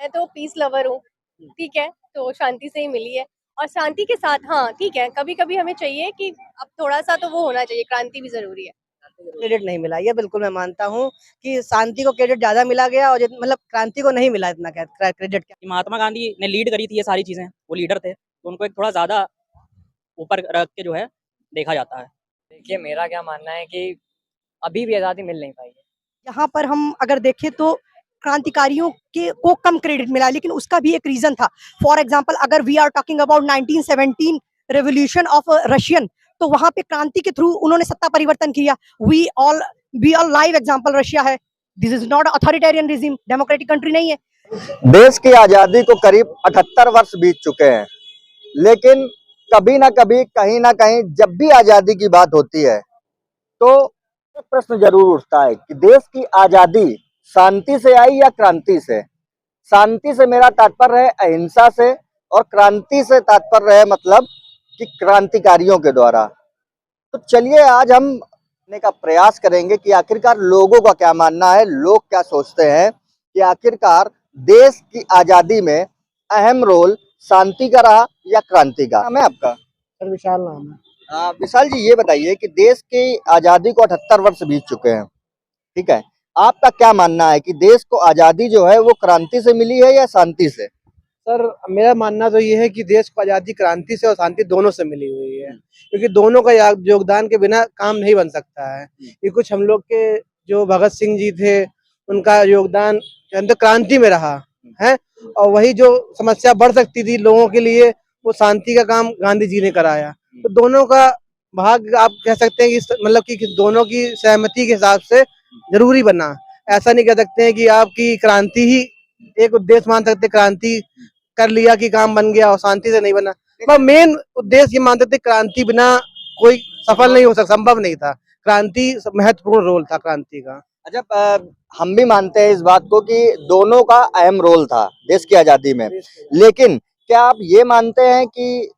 मैं तो piece lover हूँ, ठीक है, तो शांति से ही मिली है। और शांति के साथ हाँ ठीक है, कभी कभी हमें चाहिए कि अब थोड़ा सा तो वो होना चाहिए, क्रांति भी जरूरी है। क्रेडिट नहीं मिला, ये बिल्कुल मैं मानता हूँ कि शांति को क्रेडिट ज्यादा मिला गया और मतलब क्रांति को नहीं मिला इतना क्रेडिट। कि महात्मा गांधी ने लीड करी थी ये सारी चीजें, वो लीडर थे, तो उनको एक थोड़ा ज्यादा ऊपर रख के जो है देखा जाता है। देखिए मेरा क्या मानना है कि अभी भी आज़ादी मिल नहीं पाई है। यहाँ पर हम अगर देखें तो क्रांतिकारियों के को कम क्रेडिट मिला, लेकिन उसका भी एक रीजन था। फॉर एग्जाम्पल अगर we are talking about 1917 revolution of Russian, तो वहां पे क्रांति के थ्रू उन्होंने सत्ता परिवर्तन किया। We all live example Russia है। This is not authoritarian regime, democratic country नहीं है। देश की आजादी को करीब 78 वर्ष बीत चुके हैं, लेकिन कभी ना कभी कहीं ना कहीं जब भी आजादी की बात होती है तो एक प्रश्न जरूर उठता है कि देश की आजादी शांति से आई या क्रांति से। शांति से मेरा तात्पर्य है अहिंसा से, और क्रांति से तात्पर्य है मतलब कि क्रांतिकारियों के द्वारा। तो चलिए आज हम जानने का प्रयास करेंगे कि आखिरकार लोगों का क्या मानना है, लोग क्या सोचते हैं कि आखिरकार देश की आजादी में अहम रोल शांति का रहा या क्रांति का। नाम है आपका? सर विशाल नाम है। विशाल जी, ये बताइए कि देश की आजादी को 78 वर्ष बीत चुके हैं, ठीक है, आपका क्या मानना है कि देश को आजादी जो है वो क्रांति से मिली है या शांति से? सर मेरा मानना तो ये है कि देश को आज़ादी क्रांति से और शांति दोनों से मिली हुई है, क्योंकि दोनों का योगदान के बिना काम नहीं बन सकता है। ये कुछ हम लोग के जो भगत सिंह जी थे, उनका योगदान अंदर क्रांति में रहा है, और वही जो समस्या बढ़ सकती थी लोगों के लिए, वो शांति का काम गांधी जी ने कराया। तो दोनों का भाग आप कह सकते हैं कि मतलब कि दोनों की सहमति के हिसाब से जरूरी बना। ऐसा नहीं कह सकते हैं कि आपकी क्रांति ही एक उद्देश्य मान सकते, क्रांति कर लिया कि काम बन गया और शांति से नहीं बना। पर मेन उद्देश्य ये मानते थे क्रांति बिना कोई सफल नहीं हो सकता, संभव नहीं था। क्रांति महत्वपूर्ण रोल था क्रांति का। अच्छा, हम भी मानते हैं इस बात को कि दोनों का अहम रोल था देश की आजादी में, लेकिन क्या आप ये मानते हैं कि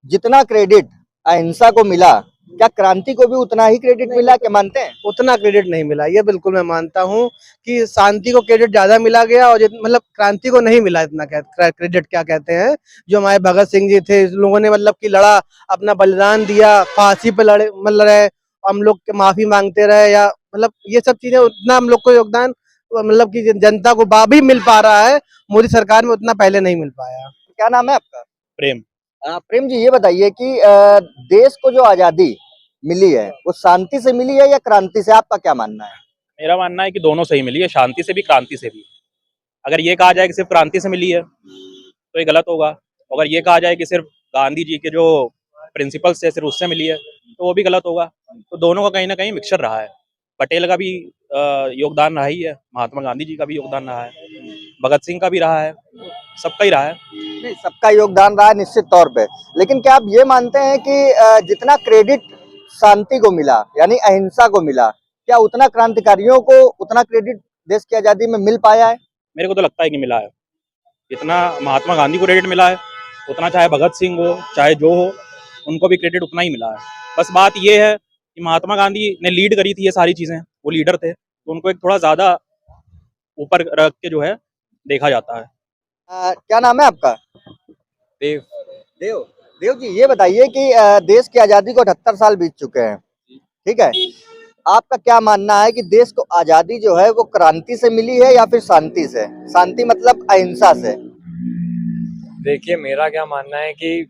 जितना क्रेडिट अहिंसा को मिला, क्या क्रांति को भी उतना ही क्रेडिट मिला? क्या मानते हैं? उतना क्रेडिट नहीं मिला, ये बिल्कुल मैं मानता हूँ कि शांति को क्रेडिट ज्यादा मिला गया और मतलब क्रांति को नहीं मिला इतना क्रेडिट। क्या कहते हैं, जो हमारे भगत सिंह जी थे, इस लोगों ने मतलब कि लड़ा, अपना बलिदान दिया, फांसी पे लड़े, मतलब रहे, हम लोग के माफी मांगते रहे, या मतलब ये सब चीजें उतना हम लोग को योगदान मतलब कि जनता को भी मिल पा रहा है, मोदी सरकार में उतना पहले नहीं मिल पाया। क्या नाम है आपका? प्रेम। प्रेम जी, ये बताइए कि देश को जो आजादी मिली है वो शांति से मिली है या क्रांति से? आपका क्या मानना है? मेरा मानना है कि दोनों से ही मिली है, शांति से भी क्रांति से भी। अगर ये कहा जाए कि सिर्फ क्रांति से मिली है तो ये गलत होगा। अगर ये कहा जाए कि सिर्फ गांधी जी के जो प्रिंसिपल्स थे सिर्फ उससे मिली है तो वो भी गलत होगा। तो दोनों का कहीं ना कहीं मिक्सचर रहा है। पटेल का भी योगदान रहा ही है, महात्मा गांधी जी का भी योगदान रहा है, भगत सिंह का भी रहा है, सबका ही रहा है। नहीं, सबका योगदान रहा है निश्चित तौर पे, लेकिन क्या आप ये मानते हैं कि जितना क्रेडिट शांति को मिला यानी अहिंसा को मिला, क्या उतना क्रांतिकारियों को उतना क्रेडिट देश की आजादी में मिल पाया है? मेरे को तो लगता है कि मिला है। जितना महात्मा गांधी को क्रेडिट मिला है उतना चाहे भगत सिंह हो चाहे जो हो, उनको भी क्रेडिट उतना ही मिला है। बस बात ये है कि महात्मा गांधी ने लीड करी थी ये सारी चीजें, वो लीडर थे, तो उनको एक थोड़ा ज्यादा ऊपर रख के जो है देखा जाता है। क्या नाम है आपका? देव। देव। देव जी, ये बताइए कि देश की आजादी को 78 साल बीत चुके हैं, ठीक है, आपका क्या मानना है कि देश को आजादी जो है वो क्रांति से मिली है या फिर शांति से? शांति मतलब अहिंसा से। देखिए मेरा क्या मानना है कि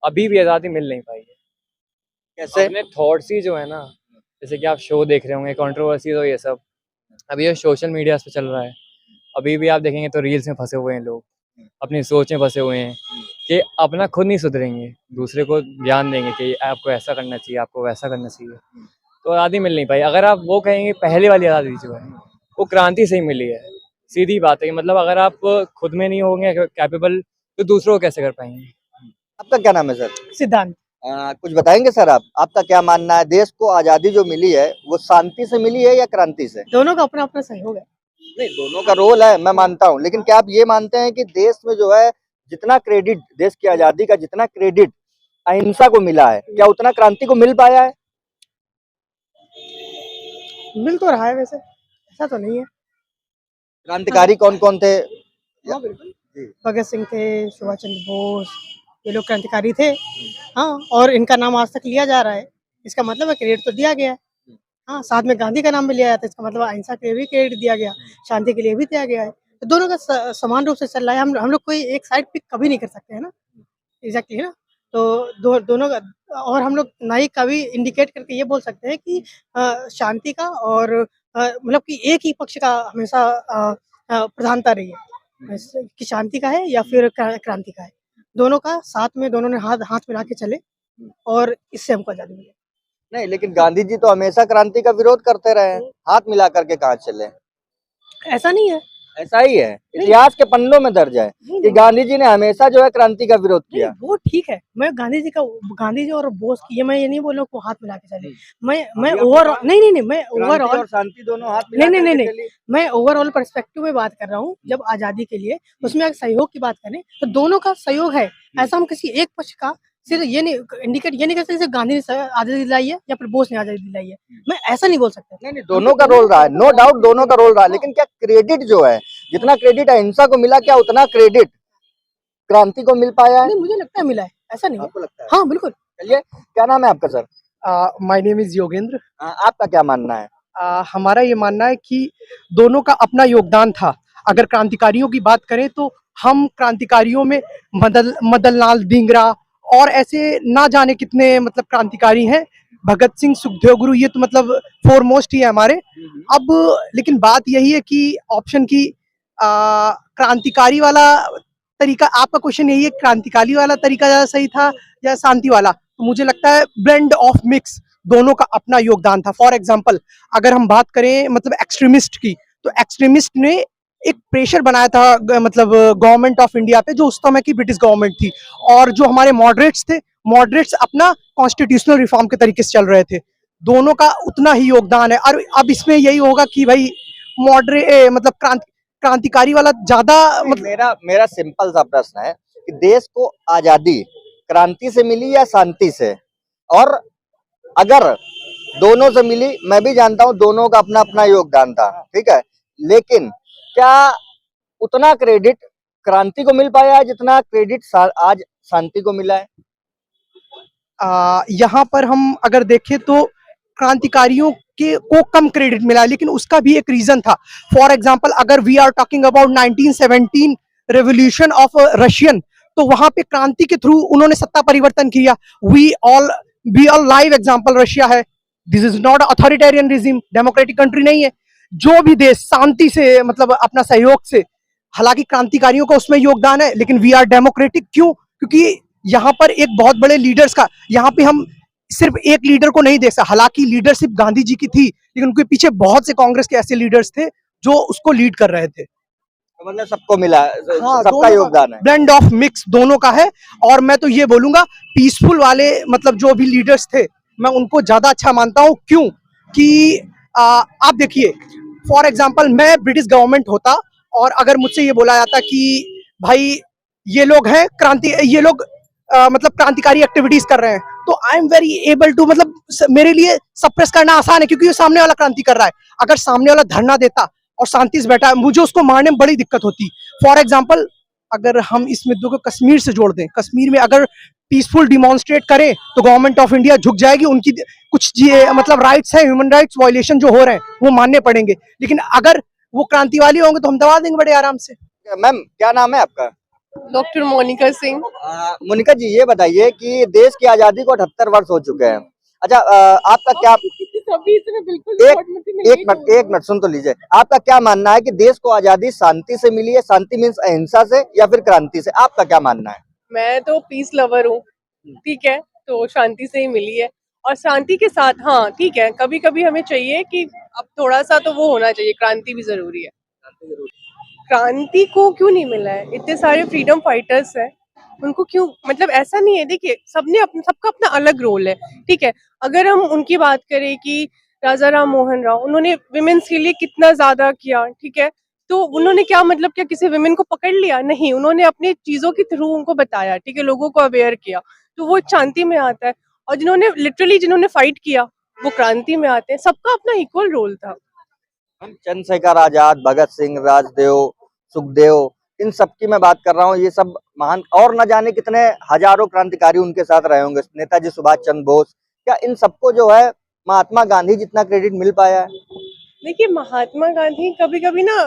अभी भी आज़ादी मिल नहीं पाई है। कैसे? अपने थॉट्स ही जो है ना, जैसे कि आप शो देख रहे होंगे, कंट्रोवर्सी तो ये सब अभी ये सोशल मीडिया पे चल रहा है। अभी भी आप देखेंगे तो रील्स में फंसे हुए हैं लोग, अपनी सोच में फंसे हुए हैं कि अपना खुद नहीं सुधरेंगे, दूसरे को ज्ञान देंगे कि आपको ऐसा करना चाहिए, आपको वैसा करना चाहिए। तो आज़ादी मिल नहीं पाई। अगर आप वो कहेंगे पहले वाली आज़ादी जो है वो क्रांति से ही मिली है, सीधी बात है कि मतलब अगर आप खुद में नहीं होंगे कैपेबल तो दूसरों को कैसे कर पाएंगे। आपका क्या नाम है सर? सिद्धांत। कुछ बताएंगे सर आप? आपका क्या मानना है, देश को आजादी जो मिली है वो शांति से मिली है या क्रांति से? दोनों का अपना अपना सहयोग है। नहीं, दोनों का रोल है, मैं मानता हूँ, लेकिन क्या आप ये मानते हैं कि देश में जो है जितना क्रेडिट देश की आजादी का जितना क्रेडिट अहिंसा को मिला है, क्या उतना क्रांति को मिल पाया है? मिल तो रहा है, वैसे ऐसा तो नहीं है। क्रांतिकारी कौन कौन थे? हाँ बिल्कुल, जी। भगत सिंह थे, सुभाष चंद्र बोस, ये लोग क्रांतिकारी थे। हाँ, और इनका नाम आज तक लिया जा रहा है, इसका मतलब है क्रेडिट तो दिया गया है। हाँ, साथ में गांधी का नाम भी लिया जाता है, इसका मतलब अहिंसा के लिए भी क्रेडिट दिया गया, शांति के लिए भी दिया गया है। तो दोनों का समान रूप से चल रहा है, हम लोग कोई एक साइड पिक कभी नहीं कर सकते, है ना? एग्ज़ैक्टली, है ना? तो दोनों का, और हम लोग ना ही कभी इंडिकेट करके ये बोल सकते हैं कि शांति का और मतलब कि एक ही पक्ष का हमेशा प्रधानता रही है, ऐसे कि शांति का है या फिर क्रांति का है। दोनों का साथ में, दोनों ने हाथ हाथ मिला के चले और इससे हमको आज़ादी मिली। नहीं, लेकिन गांधी जी तो हमेशा क्रांति का विरोध करते रहे हैं, हाथ मिला करके कहाँ चले? ऐसा नहीं है। ऐसा ही है, नहीं। इतिहास के पन्नों में दर्ज है नहीं, कि नहीं। गांधी जी ने हमेशा जो है क्रांति का विरोध नहीं, किया। वो ठीक है। मैं गांधी जी और बोस की ये मैं ये नहीं बोल रहा हूँ कि वो हाथ मिला के चले। मैं अभी आपने ओवरऑल कहा नहीं, मैं क्रांति ओवरऑल और शांति दोनों हाथ मिला नहीं, करके नहीं, चली। मैं ओवरऑल पर्सपेक्टिव में बात कर रहा हूँ। जब आज़ादी के लिए उसमें अगर सहयोग की बात करें तो दोनों का सहयोग है। ऐसा हम किसी एक पक्ष का सिर्फ ये नहीं इंडिकेट ये नहीं कर सकते सिर्फ गांधी ने आज़ादी दिलाई है या फिर बोस ने आज़ादी दिलाई है। मैं ऐसा नहीं बोल सकता। नहीं नहीं, दोनों का रोल रहा है, नो डाउट दोनों का रोल रहा है, लेकिन क्या क्रेडिट जो है, जितना क्रेडिट अहिंसा को मिला, क्या उतना क्रेडिट क्रांति को मिल पाया है? नहीं, मुझे लगता है मिला है, ऐसा नहीं है। आपको लगता है? हाँ, बिल्कुल। चलिए, क्या नाम है आपका sir? My name is Yogendra. आपका क्या मानना है? हमारा ये मानना है कि दोनों का अपना योगदान था। अगर क्रांतिकारियों की बात करें तो हम क्रांतिकारियों में मदन लाल धिंगरा और ऐसे ना जाने कितने मतलब क्रांतिकारी हैं। भगत सिंह, सुखदेव गुरु, ये तो मतलब फोरमोस्ट ही है हमारे। अब लेकिन बात यही है कि ऑप्शन की क्रांतिकारी वाला तरीका, आपका क्वेश्चन यही है क्रांतिकारी वाला तरीका ज़्यादा सही था या शांति वाला? तो मुझे लगता है ब्लेंड ऑफ मिक्स, दोनों का अपना योगदान था। फॉर एग्जाम्पल अगर हम बात करें मतलब एक्सट्रीमिस्ट की, तो एक्सट्रीमिस्ट ने एक प्रेशर बनाया था मतलब गवर्नमेंट ऑफ इंडिया पे, जो उस समय की ब्रिटिश गवर्नमेंट थी, और जो हमारे मॉडरेट्स थे, मॉडरेट्स अपना कॉन्स्टिट्यूशनल रिफॉर्म के तरीके से चल रहे थे। दोनों का उतना ही योगदान है। और अब इसमें यही होगा कि भाई मतलब क्रांतिकारी वाला ज्यादा मतलब मेरा सिंपल सा प्रश्न है कि देश को आजादी क्रांति से मिली या शांति से? और अगर दोनों से मिली, मैं भी जानता हूं दोनों का अपना अपना योगदान था, ठीक है, लेकिन क्या उतना क्रेडिट क्रांति को मिल पाया है जितना क्रेडिट आज शांति को मिला है? यहाँ पर हम अगर देखें तो क्रांतिकारियों को कम क्रेडिट मिला, लेकिन उसका भी एक रीजन था। फॉर एग्जांपल अगर we are talking about 1917 revolution of Russian, तो वहां पे क्रांति के थ्रू उन्होंने सत्ता परिवर्तन किया। We all live example Russia है। This is not authoritarian regime, democratic country नहीं है। जो भी देश शांति से मतलब अपना सहयोग से, हालांकि क्रांतिकारियों का उसमें योगदान है, लेकिन वी आर डेमोक्रेटिक क्यों? क्योंकि यहाँ पर एक बहुत बड़े लीडर्स का, यहाँ पे हम सिर्फ एक लीडर को नहीं देख सकते। हालांकि लीडरशिप गांधी जी की थी, लेकिन उनके पीछे बहुत से कांग्रेस के ऐसे लीडर्स थे जो उसको लीड कर रहे थे। मतलब सबको मिला, हाँ, सबका योगदान है। ब्लेंड ऑफ मिक्स दोनों का है। और मैं तो ये बोलूंगा पीसफुल वाले मतलब जो भी लीडर्स थे, मैं उनको ज्यादा अच्छा मानता हूँ। क्यों कि आप देखिए, फॉर एग्जाम्पल मैं ब्रिटिश गवर्नमेंट होता और अगर मुझसे ये बोला जाता कि भाई ये लोग हैं ये लोग मतलब क्रांतिकारी एक्टिविटीज कर रहे हैं, तो I am very able to मतलब मेरे लिए सप्रेस करना आसान है, क्योंकि ये सामने वाला क्रांति कर रहा है। अगर सामने वाला धरना देता और शांति से बैठा है, मुझे उसको मारने में बड़ी दिक्कत होती। फॉर एग्जाम्पल अगर हम इस मुद्दे को कश्मीर से जोड़ दें, कश्मीर में अगर पीसफुल डिमॉन्स्ट्रेट करें तो गवर्नमेंट ऑफ इंडिया झुक जाएगी। उनकी कुछ मतलब राइट्स है, ह्यूमन राइट्स वायलेशन जो हो रहे हैं वो मानने पड़ेंगे, लेकिन अगर वो क्रांति वाली होंगे तो हम दबा देंगे बड़े आराम से। मैम क्या नाम है आपका? डॉक्टर मोनिका सिंह। मोनिका जी, ये बताइए कि देश की आजादी को 78 वर्ष हो चुके हैं। अच्छा, आपका क्या सभी इसमें बिल्कुल एक मिनट सुन तो लीजिए। आपका क्या मानना है कि देश को आजादी शांति से मिली है? शांति मीन्स अहिंसा से या फिर क्रांति से? आपका क्या मानना है? मैं तो पीस लवर हूँ, ठीक है, तो शांति से ही मिली है। और शांति के साथ हाँ ठीक है, कभी कभी हमें चाहिए कि अब थोड़ा सा तो वो होना चाहिए, क्रांति भी जरूरी है। क्रांति को क्यों नहीं मिला है? इतने सारे फ्रीडम फाइटर्स हैं, उनको क्यों, मतलब ऐसा नहीं है। देखिए सबका अपना अलग रोल है, ठीक है। अगर हम उनकी बात करें कि राजा राम मोहन राव, उन्होंने विमेन्स के लिए कितना ज्यादा किया, ठीक है, तो उन्होंने क्या मतलब क्या किसी विमेन को पकड़ लिया? नहीं, उन्होंने अपनी चीजों के थ्रू उनको बताया, ठीक है, लोगों को अवेयर किया, तो वो शांति में आता है। और जिन्होंने फाइट किया वो क्रांति में आते हैं। सबका अपना इक्वल रोल था। चंद्रशेखर आजाद, भगत सिंह, राजदेव, सुखदेव, इन सब की मैं बात कर रहा हूँ। ये सब महान और न जाने कितने हजारों क्रांतिकारी उनके साथ रहे होंगे, नेताजी सुभाष चंद्र बोस। क्या इन सबको जो है महात्मा गांधी जितना क्रेडिट मिल पाया है? देखिए, महात्मा गांधी कभी कभी ना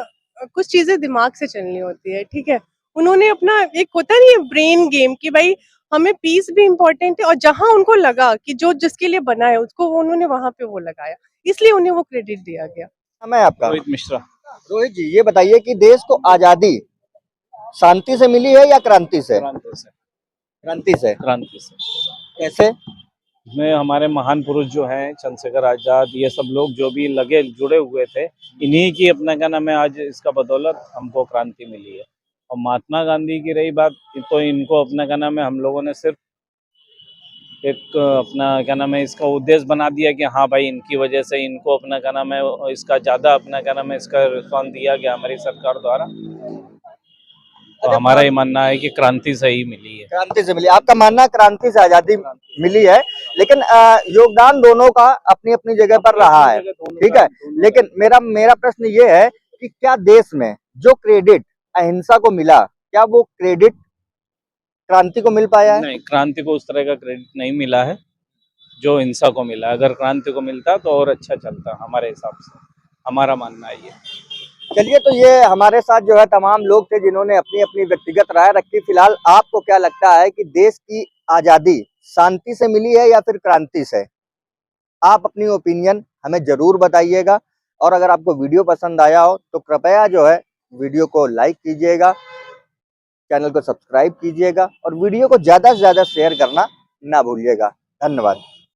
कुछ चीजें दिमाग से चलनी होती है, ठीक है। उन्होंने अपना एक होता नहीं है ब्रेन गेम कि भाई हमें पीस भी इम्पोर्टेंट है, और जहां उनको लगा कि जो जिसके लिए बना है उसको उन्होंने वहां पे वो लगाया, इसलिए उन्हें वो क्रेडिट दिया गया। समय आपका। रोहित मिश्रा। रोहित जी, ये बताइए कि देश को आजादी शांति से मिली है या क्रांति से? क्रांति से। क्रांति से। क्रांति से। कैसे? में हमारे महान पुरुष जो हैं, चंद्रशेखर आजाद, ये सब लोग जो भी लगे जुड़े हुए थे, इन्हीं की अपना क्या नाम है आज इसका बदौलत हमको क्रांति मिली है। और महात्मा गांधी की रही बात, तो इनको अपना क्या नाम है हम लोगों ने सिर्फ एक अपना क्या नाम है इसका उद्देश्य बना दिया कि हाँ भाई इनकी वजह से इनको अपना क्या नाम है इसका ज़्यादा अपना क्या नाम है इसका रिस्पॉन्स दिया गया हमारी सरकार द्वारा। तो हमारा ये मानना है कि क्रांति से ही मिली है। क्रांति से मिली। आपका मानना है क्रांति से आजादी मिली है, लेकिन योगदान दोनों का अपनी अपनी जगह पर रहा है, ठीक है। लेकिन मेरा प्रश्न ये है कि क्या देश में जो क्रेडिट अहिंसा को मिला, क्या वो क्रेडिट क्रांति को मिल पाया है? नहीं, क्रांति को उस तरह का क्रेडिट नहीं मिला है जो हिंसा को मिला। अगर क्रांति को मिलता तो और अच्छा चलता हमारे हिसाब से, हमारा मानना है ये। चलिए, तो ये हमारे साथ जो है तमाम लोग थे जिन्होंने अपनी अपनी व्यक्तिगत राय रखी। फिलहाल आपको क्या लगता है कि देश की आजादी शांति से मिली है या फिर क्रांति से? आप अपनी ओपिनियन हमें जरूर बताइएगा, और अगर आपको वीडियो पसंद आया हो तो कृपया जो है वीडियो को लाइक कीजिएगा, चैनल को सब्सक्राइब कीजिएगा और वीडियो को ज्यादा से ज्यादा शेयर करना ना भूलिएगा। धन्यवाद।